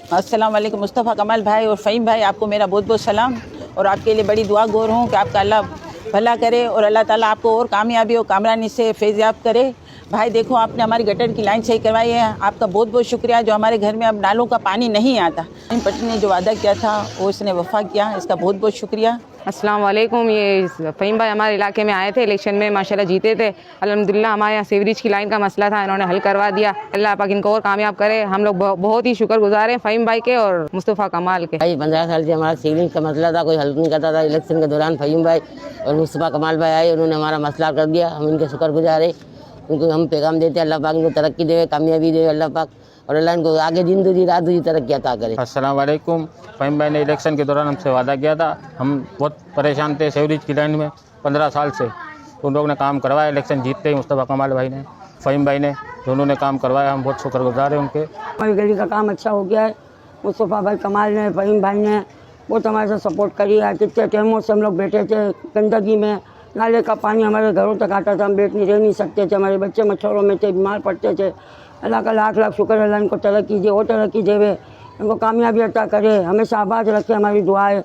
अस्सलाम वालेकुम। मुस्तफ़ा कमाल भाई और फ़हीम भाई, आपको मेरा बहुत बहुत सलाम और आपके लिए बड़ी दुआ गोर हूँ कि आपका अल्लाह भला करे और अल्लाह ताला आपको और कामयाबी और कामरानी से फैज़याब करे। भाई देखो, आपने हमारी गटर की लाइन सही करवाई है, आपका बहुत बहुत शुक्रिया। जो हमारे घर में अब नालों का पानी नहीं आता, पटनी ने जो वादा किया था वो इसने वफ़ा किया, इसका बहुत बहुत शुक्रिया। अस्सलाम वालेकुम। ये फ़हीम भाई हमारे इलाके में आए थे, इलेक्शन में माशाल्लाह जीते थे। अल्हम्दुलिल्लाह हमारे यहाँ सीवरेज की लाइन का मसला था, इन्होंने हल करवा दिया। अल्लाह पाक इनको और कामयाब करे। हम लोग बहुत ही शुक्रगुजार हैं फ़हीम भाई के और मुस्तफ़ा कमाल के। भाई 15 साल से हमारा सीवरेज का मसला था, कोई हल नहीं करता था। इलेक्शन के दौरान फ़हीम भाई और मुस्तफ़ा कमाल भाई आए, उन्होंने हमारा मसला कर दिया। हम इनके शुक्रगुजार हैं, उनको हम पैगाम देते हैं अल्लाह पाक इनको तरक्की दे, कामयाबी दे अल्लाह पाक, और अल्लाह इनको आगे दिन दूजी रात दूजी तरक्की अता करे। अस्सलाम वालेकुम। फ़हीम भाई ने इलेक्शन के दौरान हमसे वादा किया था, हम बहुत परेशान थे सीवरेज की लाइन में 15 साल से, तो उन लोगों ने काम करवाया। इलेक्शन जीतते ही मुस्तफ़ा कमाल भाई ने, फ़हीम भाई ने, दोनों ने काम करवाया। हम बहुत शुक्रगुजार हैं उनके। हमारी गली का काम अच्छा हो गया है। मुस्तफ़ा भाई कमाल ने, फ़हीम भाई ने बहुत हमारे साथ सपोर्ट करी है। कितने टाइमों से हम लोग बैठे थे गंदगी में, नाले का पानी हमारे घरों तक आता था, हम बैठ नहीं रह नहीं सकते थे, हमारे बच्चे मच्छरों में थे, बीमार पड़ते थे। अल्लाह का लाख लाख शुक्र, अल्लाह इनको तरक्की दे, और तरक्की देवे, इनको कामयाबी अता करे, हमेशा आबाद रखे, हमारी दुआ है।